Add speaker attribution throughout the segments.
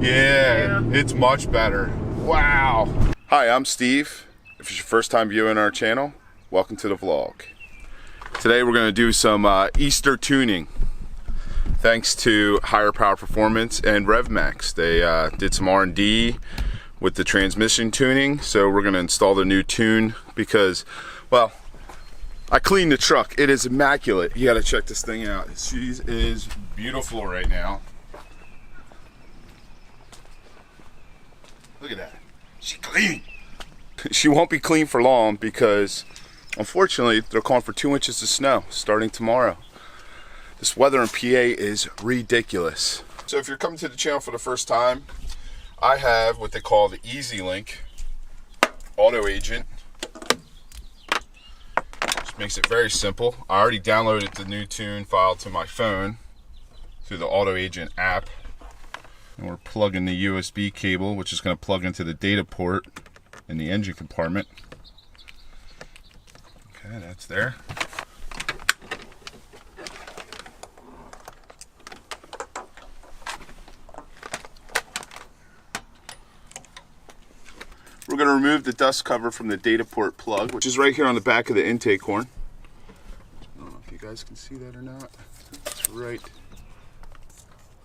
Speaker 1: Yeah, it's much better. Wow. Hi, I'm Steve. If it's your first time viewing our channel, welcome to the vlog. Today we're going to do some Easter tuning. Thanks to Higher Power Performance and RevMax. They did some R&D with the transmission tuning, so we're going to install the new tune because, well, I cleaned the truck. It is immaculate. You got to check this thing out. She is beautiful right now. Look at that. She clean. She won't be clean for long because, unfortunately, they're calling for 2 inches of snow starting tomorrow. This weather in PA is ridiculous. So if you're coming to the channel for the first time, I have what they call the EzLynk auto agent. Which makes it very simple. I already downloaded the new tune file to my phone through the auto agent app. And we're plugging the USB cable, which is going to plug into the data port in the engine compartment. Okay, that's there. We're going to remove the dust cover from the data port plug, which is right here on the back of the intake horn. I don't know if you guys can see that or not. It's right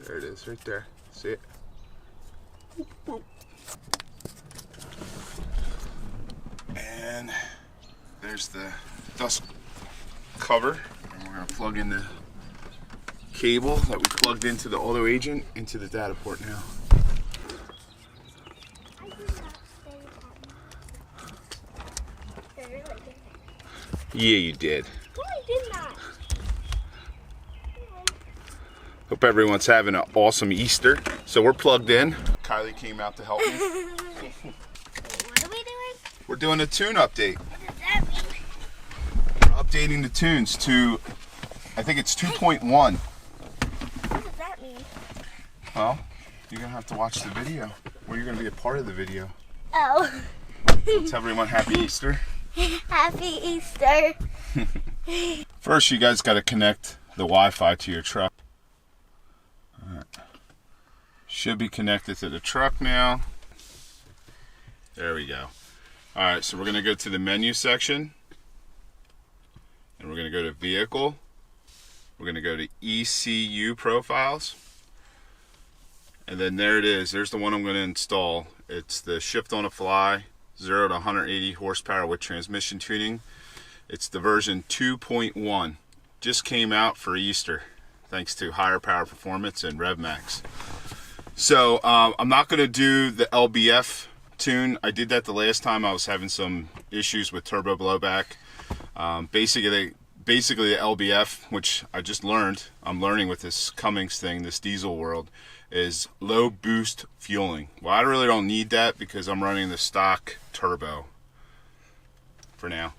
Speaker 1: there. It is, right there. See it? Boop, boop. And there's the dust cover. And we're going to plug in the cable that we plugged into the auto agent into the data port now. Yeah, you did.
Speaker 2: No, I did not.
Speaker 1: Hope everyone's having an awesome Easter. So we're plugged in. Kylie came out to help me.
Speaker 2: What are we doing?
Speaker 1: We're doing a tune update.
Speaker 2: What does that mean?
Speaker 1: We're updating the tunes to, I think it's 2.1.
Speaker 2: What does that mean?
Speaker 1: Well, you're going to have to watch the video, or you're going to be a part of the video.
Speaker 2: Oh.
Speaker 1: Let's have everyone happy Easter.
Speaker 2: Happy Easter.
Speaker 1: First, you guys got to connect the Wi-Fi to your truck. All right. Should be connected to the truck now. There we go. All right, so we're going to go to the menu section. And we're going to go to Vehicle. We're going to go to ECU Profiles. And then there it is. There's the one I'm going to install. It's the Shift on the Fly 0 to 180 horsepower with transmission tuning. It's the version 2.1. Just came out for Easter, thanks to Higher Power Performance and RevMax. So I'm not going to do the LBF tune. I did that the last time. I was having some issues with turbo blowback. Basically the LBF, which I just learned, I'm learning with this Cummins thing, this diesel world, is low boost fueling. Well, I really don't need that because I'm running the stock turbo for now.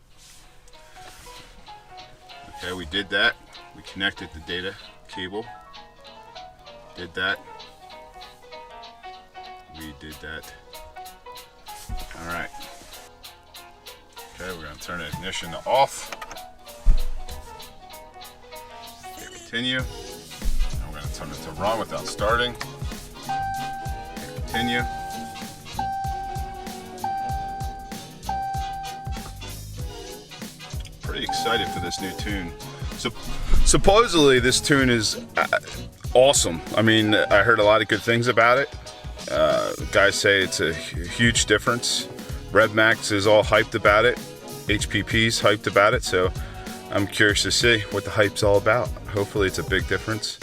Speaker 1: Okay, we did that. We connected the data cable. Did that. We did that. All right. Okay, we're going to turn the ignition to off. Okay, continue. And we're going to turn it to run without starting. Okay, continue. Pretty excited for this new tune. So supposedly this tune is awesome. I mean, I heard a lot of good things about it. Guys say it's a huge difference. RevMax is all hyped about it. HPP's hyped about it. So I'm curious to see what the hype's all about. Hopefully it's a big difference.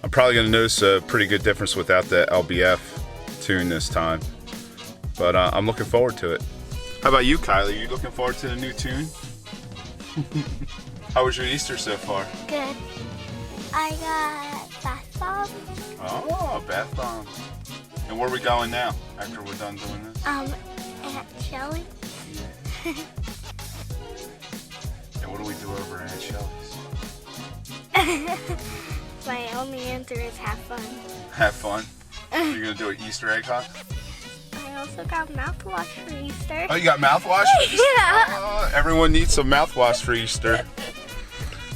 Speaker 1: I'm probably going to notice a pretty good difference without the LBF tune this time. But I'm looking forward to it. How about you, Kylie? Are you looking forward to the new tune? How was your Easter so far?
Speaker 2: Good. I got bath bombs.
Speaker 1: Oh, bath bombs. And where are we going now after we're done doing this?
Speaker 2: At Shelly.
Speaker 1: Yeah. And what do we do over at Shelly's?
Speaker 2: My only answer is have fun.
Speaker 1: Have fun? You're going to do an Easter egg hunt?
Speaker 2: I also got mouthwash for Easter.
Speaker 1: Oh, you got mouthwash for Easter?
Speaker 2: Yeah.
Speaker 1: Everyone needs some mouthwash for Easter.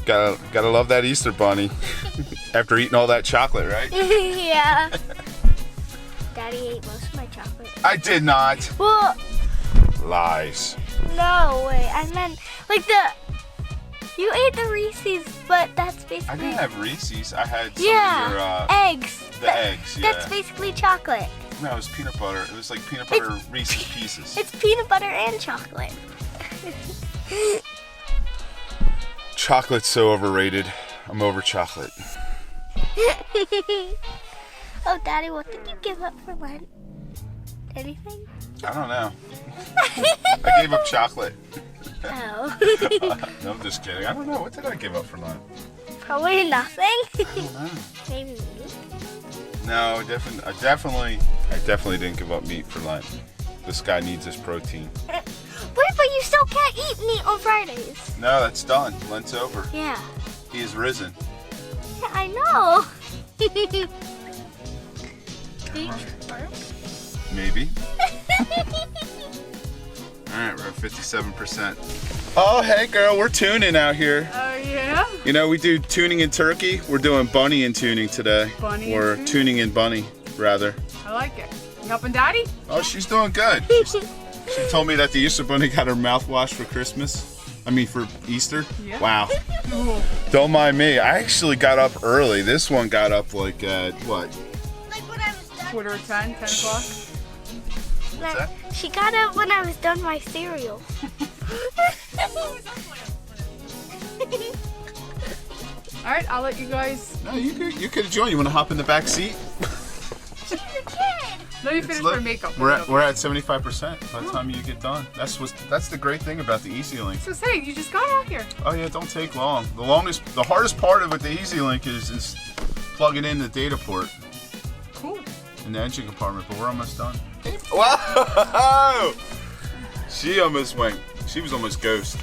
Speaker 1: Gotta love that Easter bunny. After eating all that chocolate, right?
Speaker 2: Yeah. Daddy ate most of my chocolate.
Speaker 1: I did not.
Speaker 2: Well,
Speaker 1: Lies.
Speaker 2: no way. I meant like you ate the Reese's, but that's basically.
Speaker 1: I didn't have Reese's. I had some of your,
Speaker 2: eggs.
Speaker 1: eggs. Yeah.
Speaker 2: That's basically chocolate.
Speaker 1: No, it was peanut butter. It was like peanut butter Reese's Pieces.
Speaker 2: It's peanut butter and chocolate.
Speaker 1: Chocolate's so overrated. I'm over chocolate.
Speaker 2: Oh, Daddy, what did you give up for Lent? Anything?
Speaker 1: I don't know. I gave up chocolate.
Speaker 2: Oh.
Speaker 1: No, I'm just kidding. I don't know. What did I give up for lunch?
Speaker 2: Probably nothing.
Speaker 1: I don't know.
Speaker 2: Maybe meat.
Speaker 1: No, I definitely didn't give up meat for lunch. This guy needs his protein.
Speaker 2: Wait, but you still can't eat meat on Fridays.
Speaker 1: No, that's done. Lent's over.
Speaker 2: Yeah.
Speaker 1: He is risen.
Speaker 2: Yeah, I know.
Speaker 1: Maybe. Alright, we're at 57%. Oh, hey girl, we're tuning out here.
Speaker 3: Oh, yeah?
Speaker 1: You know, we do tuning in turkey. We're doing bunny and tuning today.
Speaker 3: Bunny
Speaker 1: or
Speaker 3: and
Speaker 1: tuning in bunny, rather.
Speaker 3: I like it. You helping Daddy?
Speaker 1: Oh, she's doing good. She told me that the Easter bunny got her mouthwash for Christmas. I mean, for Easter.
Speaker 3: Yeah.
Speaker 1: Wow.
Speaker 3: Cool.
Speaker 1: Don't mind me. I actually got up early. This one got up like at what?
Speaker 2: Like when I was done.
Speaker 3: Quarter of 10, 10 o'clock.
Speaker 1: What's that?
Speaker 2: She got up when I was done my cereal.
Speaker 3: All right, I'll let you guys.
Speaker 1: No, you could join. You want to hop in the back seat?
Speaker 2: She's a kid.
Speaker 3: Let me finish my makeup.
Speaker 1: We're at 75% by the time you get done. That's the great thing about the EzLynk.
Speaker 3: So say you just got out here.
Speaker 1: Oh yeah, don't take long. The hardest part of it, the EzLynk is plugging in the data port
Speaker 3: Cool.
Speaker 1: in the engine compartment. But we're almost done. Wow! She was almost ghost.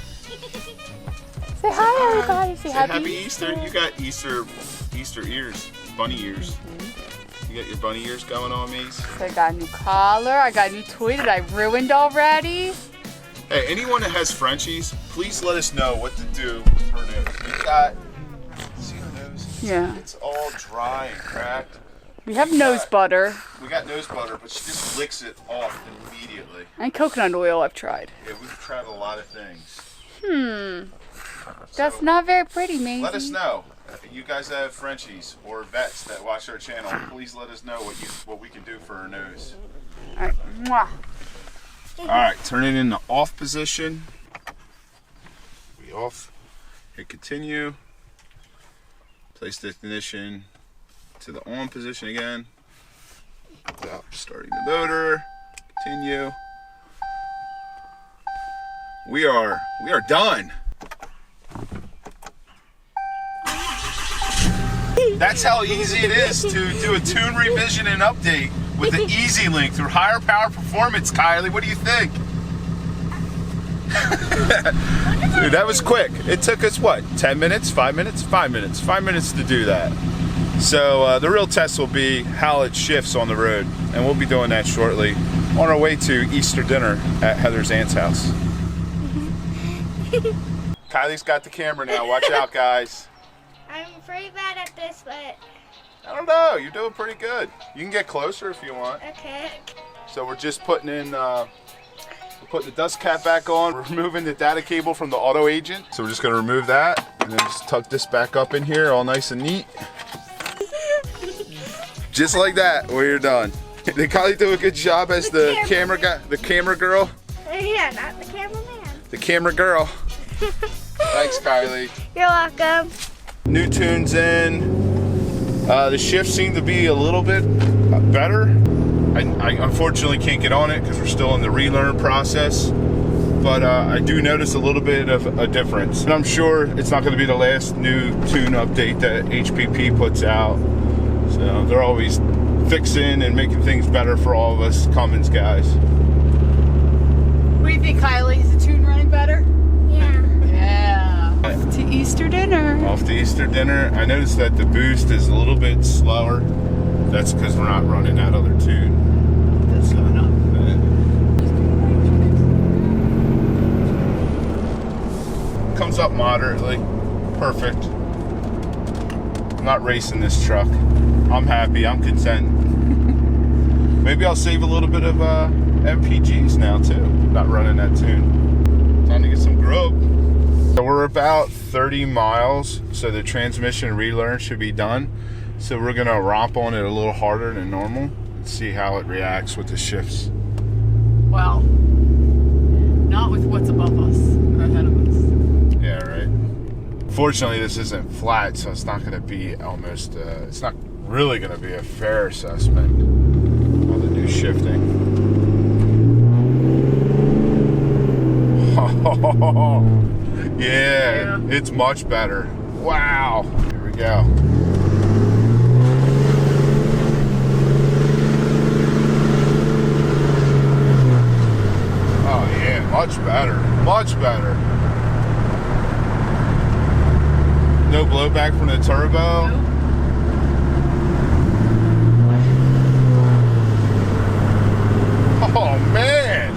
Speaker 3: Say hi, everybody. Say
Speaker 1: Happy Easter. You got Easter ears, bunny ears. You got your bunny ears going on, Maze?
Speaker 3: So I got a new collar. I got a new toy that I ruined already.
Speaker 1: Hey, anyone that has Frenchies, please let us know what to do with her nose. We got, see her nose?
Speaker 3: Yeah.
Speaker 1: It's all dry and cracked.
Speaker 3: We have nose butter
Speaker 1: We got nose butter, but she just licks it off immediately.
Speaker 3: and coconut oil. I've tried.
Speaker 1: Yeah, we've tried a lot of things.
Speaker 3: That's
Speaker 1: So,
Speaker 3: not very pretty, Maisie.
Speaker 1: let us know. You guys that have Frenchies or vets that watch our channel, please let us know what we can do for her nose.
Speaker 3: All right. Mwah.
Speaker 1: All right, turn it in the off position. We off. Hit continue. Place the ignition to the on position again. Without starting the motor. Continue. We are done. That's how easy it is to do a tune revision and update with the EzLynk through higher power performance. Kylie, what do you think? Dude, that was quick. It took us what, 10 minutes, 5 minutes? 5 minutes. 5 minutes to do that. So the real test will be how it shifts on the road, and we'll be doing that shortly on our way to Easter dinner at Heather's aunt's house. Kylie's got the camera now. Watch out, guys.
Speaker 2: I'm pretty bad at this, but
Speaker 1: I don't know. You're doing pretty good. You can get closer if you want.
Speaker 2: okay.
Speaker 1: So we're just putting in, we're putting the dust cap back on. We're removing the data cable from the auto agent. So we're just gonna remove that and then just tuck this back up in here, all nice and neat. Just like that, we're done. Did Kylie do a good job as the camera guy, the camera girl?
Speaker 2: Yeah, not the cameraman.
Speaker 1: The camera girl. Thanks, Kylie.
Speaker 2: You're welcome.
Speaker 1: New tunes in. The shifts seem to be a little bit better. I unfortunately can't get on it because we're still in the relearn process. But I do notice a little bit of a difference. And I'm sure it's not going to be the last new tune update that HPP puts out. So they're always fixing and making things better for all of us Cummins guys.
Speaker 3: What do you think, Kylie? Is the tune running better?
Speaker 2: Yeah.
Speaker 3: Yeah. Off to Easter dinner.
Speaker 1: Off to Easter dinner. I noticed that the boost is a little bit slower. That's because we're not running that other tune.
Speaker 3: That's going on.
Speaker 1: Comes up moderately. perfect. I'm not racing this truck. I'm happy. I'm content. Maybe I'll save a little bit of MPGs now too. Not running that tune. Time to get some grub. So we're about 30 miles, so the transmission relearn should be done. So we're gonna romp on it a little harder than normal and see how it reacts with the shifts.
Speaker 3: Well, not with what's above us or ahead of us.
Speaker 1: Yeah, right. Fortunately, this isn't flat, so it's not gonna be almost, it's not really gonna be a fair assessment of the new shifting. Yeah, it's much better. Wow. Here we go. Oh yeah, much better. Much better. No blowback from the turbo.
Speaker 3: No.
Speaker 1: Oh man.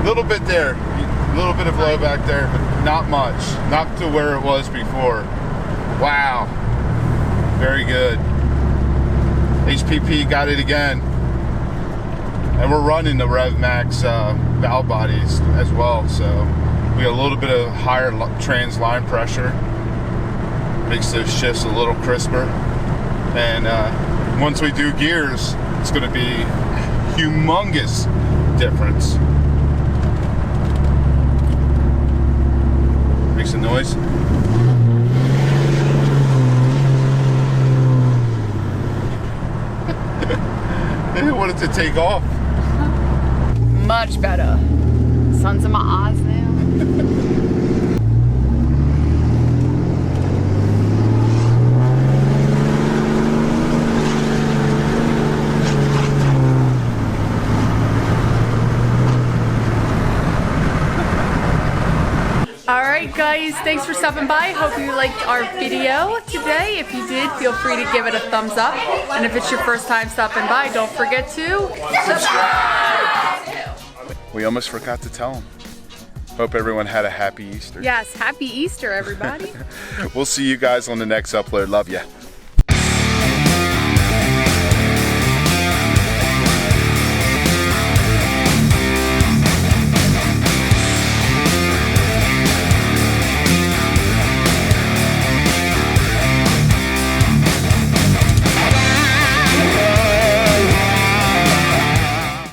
Speaker 1: Little bit there. A little bit of blowback there, but not much. Not to where it was before. Wow. Very good. HPP got it again. And we're running the RevMax valve bodies as well, so we got a little bit of higher trans line pressure. Makes those shifts a little crisper. And once we do gears, it's going to be a humongous difference. Makes a noise. I wanted to take off.
Speaker 3: Much better. Sun's in my eyes now. Alright guys, thanks for stopping by. Hope you liked our video today. If you did, feel free to give it a thumbs up. And if it's your first time stopping by, don't forget to subscribe!
Speaker 1: We almost forgot to tell them. Hope everyone had a happy Easter.
Speaker 3: Yes, happy Easter everybody.
Speaker 1: We'll see you guys on the next upload. Love ya.